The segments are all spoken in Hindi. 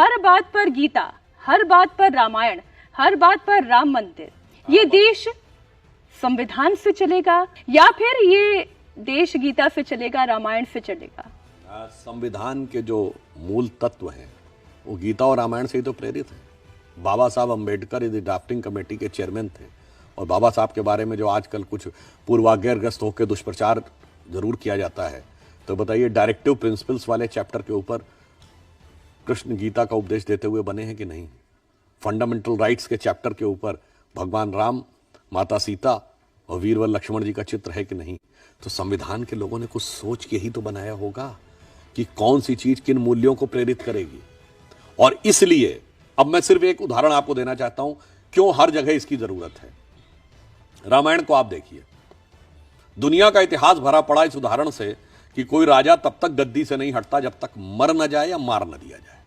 हर बात पर गीता, हर बात पर रामायण, हर बात पर राम मंदिर। ये देश संविधान से चलेगा या फिर ये देश गीता से चलेगा, रामायण से चलेगा? संविधान के जो मूल तत्व हैं वो गीता और रामायण से ही तो प्रेरित हैं। बाबा साहब अम्बेडकर इस ड्राफ्टिंग कमेटी के चेयरमैन थे और बाबा साहब के बारे में जो आजकल कुछ पूर्वाग्रहग्रस्त होकर दुष्प्रचार जरूर किया जाता है, तो बताइए डायरेक्टिव प्रिंसिपल्स वाले चैप्टर के ऊपर कृष्ण गीता का उपदेश देते हुए बने हैं कि नहीं? फंडामेंटल राइट्स के चैप्टर के ऊपर भगवान राम, माता सीता और वीरवर लक्ष्मण जी का चित्र है कि नहीं? तो संविधान के लोगों ने कुछ सोच के ही तो बनाया होगा कि कौन सी चीज किन मूल्यों को प्रेरित करेगी। और इसलिए अब मैं सिर्फ एक उदाहरण आपको देना चाहता हूं क्यों हर जगह इसकी जरूरत है। रामायण को आप देखिए, दुनिया का इतिहास भरा पड़ा इस उदाहरण से कि कोई राजा तब तक गद्दी से नहीं हटता जब तक मर न जाए या मार न दिया जाए।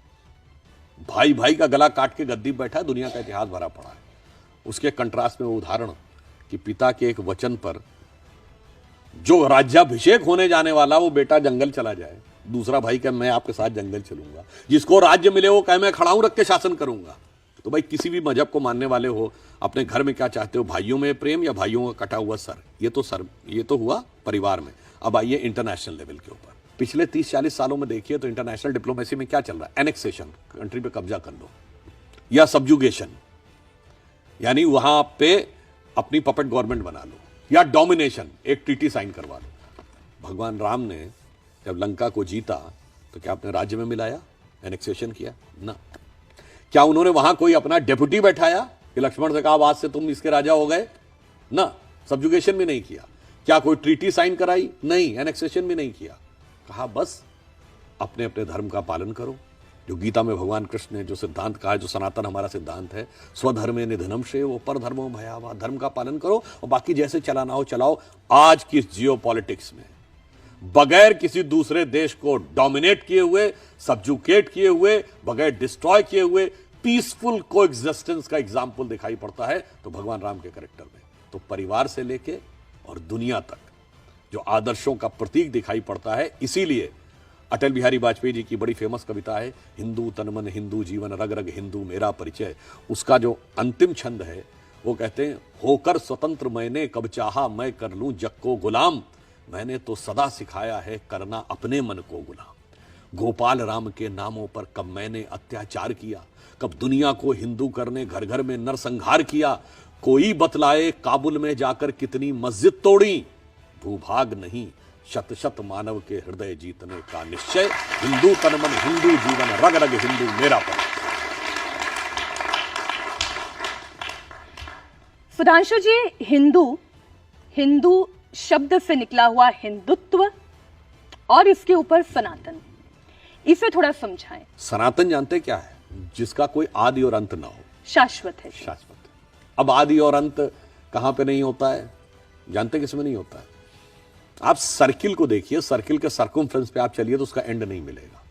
भाई भाई का गला काट के गद्दी बैठा है, दुनिया का इतिहास भरा पड़ा है। उसके कंट्रास्ट में वो उदाहरण कि पिता के एक वचन पर जो राज्याभिषेक होने जाने वाला वो बेटा जंगल चला जाए, दूसरा भाई कहे मैं आपके साथ जंगल चलूंगा, जिसको राज्य मिले वो कहे मैं खड़ा हूं रख के शासन करूंगा। तो भाई किसी भी मजहब को मानने वाले हो, अपने घर में क्या चाहते हो, भाइयों में प्रेम या भाइयों का कटा हुआ सर? ये तो हुआ परिवार में। अब आइए इंटरनेशनल लेवल के ऊपर। पिछले 30-40 सालों में देखिए तो इंटरनेशनल डिप्लोमेसी में क्या चल रहा है? एनेक्सेशन, कंट्री पे कब्जा कर लो, या सब्जुगेशन यानी वहां पे अपनी पपेट गवर्नमेंट बना लो, या डोमिनेशन, एक ट्रीटी साइन करवा लो। भगवान राम ने जब लंका को जीता तो क्या अपने राज्य में मिलाया, एनेक्सेशन किया? ना। क्या उन्होंने वहां कोई अपना डेप्यूटी बैठाया कि लक्ष्मण से कहा आज से तुम इसके राजा हो गए? ना। सब्जुगेशन भी नहीं किया। क्या कोई ट्रीटी साइन कराई? नहीं। एनेक्सेशन भी नहीं किया। कहा बस अपने अपने धर्म का पालन करो। जो गीता में भगवान कृष्ण ने जो सिद्धांत कहा है, जो सनातन हमारा सिद्धांत है, स्वधर्मे निधनम श्रेयो, वो पर धर्मो भयावह, धर्म का पालन करो और बाकी जैसे चलाना हो चलाओ। आज की जियोपॉलिटिक्स में बगैर किसी दूसरे देश को डोमिनेट किए हुए, सब्जुकेट किए हुए, बगैर डिस्ट्रॉय किए हुए पीसफुल कोएग्जिस्टेंस का एग्जाम्पल दिखाई पड़ता है तो भगवान राम के कैरेक्टर में। तो परिवार से लेके और दुनिया तक जो आदर्शों का प्रतीक दिखाई पड़ता है। इसीलिए अटल बिहारी वाजपेयी जी की बड़ी फेमस कविता है, हिंदू तन मन हिंदू जीवन, रग रग हिंदू मेरा परिचय। उसका जो अंतिम छंद है वो कहते हैं, होकर स्वतंत्र मैंने कब चाहा मैं कर लूं जग को गुलाम, मैंने तो सदा सिखाया है करना अपने मन को गुलाम। गोपाल राम के नामों पर कब मैंने अत्याचार किया, कब दुनिया को हिंदू करने घर घर में नरसंहार किया। कोई बतलाए काबुल में जाकर कितनी मस्जिद तोड़ी, भूभाग नहीं शत शत मानव के हृदय जीतने का निश्चय। हिंदू तन मन हिंदू जीवन, रग रग हिंदू मेरा परिचय। सुधांशु जी, हिंदू शब्द से निकला हुआ हिंदुत्व और इसके ऊपर सनातन, इसे थोड़ा समझाएं। सनातन जानते क्या है? जिसका कोई आदि और अंत ना हो, शाश्वत है। शाश्वत। अब आदि और अंत कहां पे नहीं होता है? जानते किसमें नहीं होता है? आप सर्किल को देखिए, सर्किल के सर्कमफ्रेंस पे आप चलिए तो उसका एंड नहीं मिलेगा,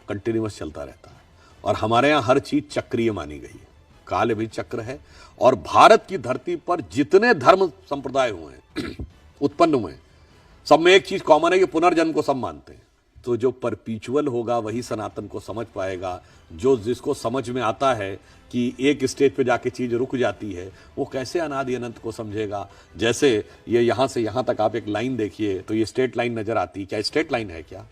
कंटिन्यूअस चलता रहता है। और हमारे यहां हर चीज चक्रीय मानी गई है, काल भी चक्र है। और भारत की धरती पर जितने धर्म संप्रदाय हुए हैं उत्पन्न हुए हैं, सब में एक चीज कॉमन है कि पुनर्जन्म को सब मानते हैं। तो जो परपीचुअल होगा वही सनातन को समझ पाएगा। जो जिसको समझ में आता है कि एक स्टेज पे जाके चीज रुक जाती है, वो कैसे अनादि अनंत को समझेगा? जैसे ये यहां से यहां तक आप एक लाइन देखिए तो ये स्ट्रेट लाइन नजर आती है। क्या स्ट्रेट लाइन है क्या?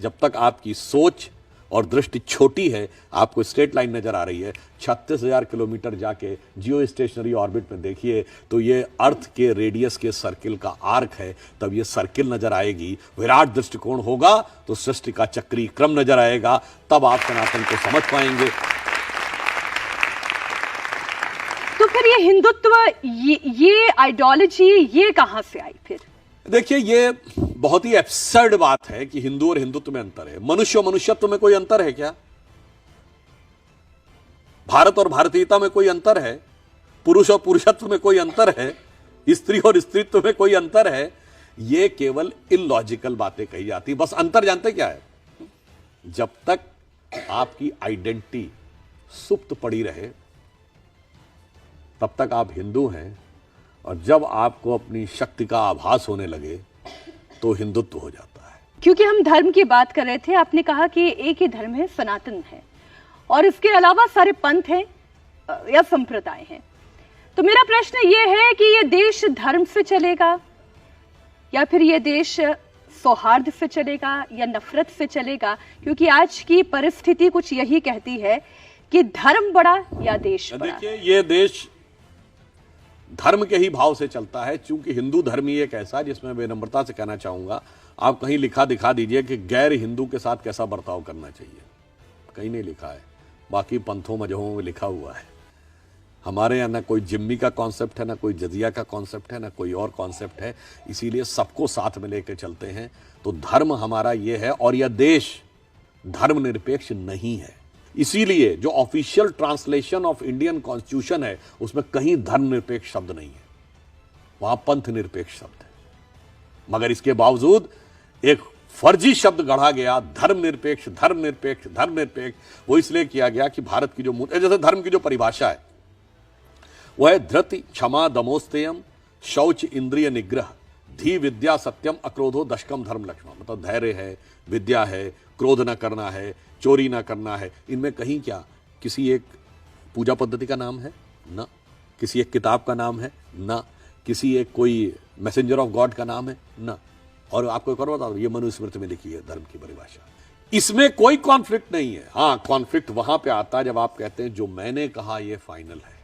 जब तक आपकी सोच और दृष्टि छोटी है, आपको स्ट्रेट लाइन नजर आ रही है। 36,000 किलोमीटर जाके जियो स्टेशनरी ऑर्बिट में देखिए तो ये अर्थ के रेडियस के सर्किल का आर्क है, तब ये सर्किल नजर आएगी। विराट दृष्टिकोण होगा तो सृष्टि का चक्री क्रम नजर आएगा, तब आप सनातन को समझ पाएंगे। तो फिर ये हिंदुत्व, ये आइडियोलॉजी ये कहां से आई फिर? देखिए, ये बहुत ही एब्सर्ड बात है कि हिंदू और हिंदुत्व में अंतर है। मनुष्य और मनुष्यत्व में कोई अंतर है क्या? भारत और भारतीयता में कोई अंतर है? पुरुष और पुरुषत्व में कोई अंतर है? स्त्री और स्त्रीत्व में कोई अंतर है? ये केवल इलॉजिकल बातें कही जाती। बस अंतर जानते क्या है? जब तक आपकी आइडेंटिटी सुप्त पड़ी रहे तब तक आप हिंदू हैं, और जब आपको अपनी शक्ति का आभास होने लगे तो हिंदुत्व हो जाता है। क्योंकि हम धर्म की बात कर रहे थे, आपने कहा कि एक ही धर्म है, सनातन है, और इसके अलावा सारे पंथ हैं या संप्रदाय हैं। तो मेरा प्रश्न ये है कि ये देश धर्म से चलेगा या फिर ये देश सौहार्द से चलेगा या नफरत से चलेगा? क्योंकि आज की परिस्थिति कुछ यही कहती है कि धर्म बड़ा या देश बड़ा। देखिए, ये देश धर्म के ही भाव से चलता है, क्योंकि हिंदू धर्म ही एक ऐसा, जिसमें विनम्रता से कहना चाहूंगा, आप कहीं लिखा दिखा दीजिए कि गैर हिंदू के साथ कैसा बर्ताव करना चाहिए। कहीं नहीं लिखा है, बाकी पंथों मजहबों में लिखा हुआ है। हमारे यहाँ ना कोई जिम्मी का कॉन्सेप्ट है, ना कोई जजिया का कॉन्सेप्ट है, ना कोई और कॉन्सेप्ट है। इसीलिए सबको साथ में लेकर चलते हैं। तो धर्म हमारा ये है, और यह देश धर्मनिरपेक्ष नहीं है। इसीलिए जो official translation of Indian constitution है, उसमें कहीं धर्मनिरपेक्ष शब्द नहीं है, वहां पंथ निरपेक्ष शब्द है। मगर इसके बावजूद एक फर्जी शब्द गढ़ा गया, धर्मनिरपेक्ष धर्मनिरपेक्ष धर्मनिरपेक्ष। वो इसलिए किया गया कि भारत की जो जैसे धर्म की जो परिभाषा है वह है धृति क्षमा दमोस्तेयम शौच इंद्रिय निग्रह धी विद्या सत्यम अक्रोधो दशकम धर्म लक्ष्मण। मतलब धैर्य है, विद्या है, क्रोध न करना है, चोरी ना करना है। इनमें कहीं क्या किसी एक पूजा पद्धति का नाम है? ना। किसी एक किताब का नाम है? ना। किसी एक कोई मैसेंजर ऑफ गॉड का नाम है? ना। और आपको एक और बता दो, ये मनुस्मृति में लिखी है धर्म की परिभाषा। इसमें कोई कॉन्फ्लिक्ट नहीं है। हां, कॉन्फ्लिक्ट वहां पे आता है जब आप कहते हैं जो मैंने कहा ये फाइनल है,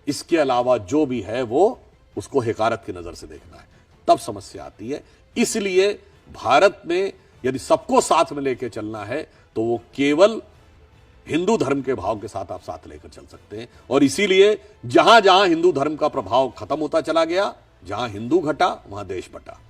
इसके अलावा जो भी है वो उसको हिकारत की नजर से देखना है, तब समस्या आती है। इसलिए भारत में यदि सबको साथ में लेकर चलना है तो वो केवल हिंदू धर्म के भाव के साथ आप साथ लेकर चल सकते हैं। और इसीलिए जहां जहां हिंदू धर्म का प्रभाव खत्म होता चला गया, जहां हिंदू घटा वहां देश बटा।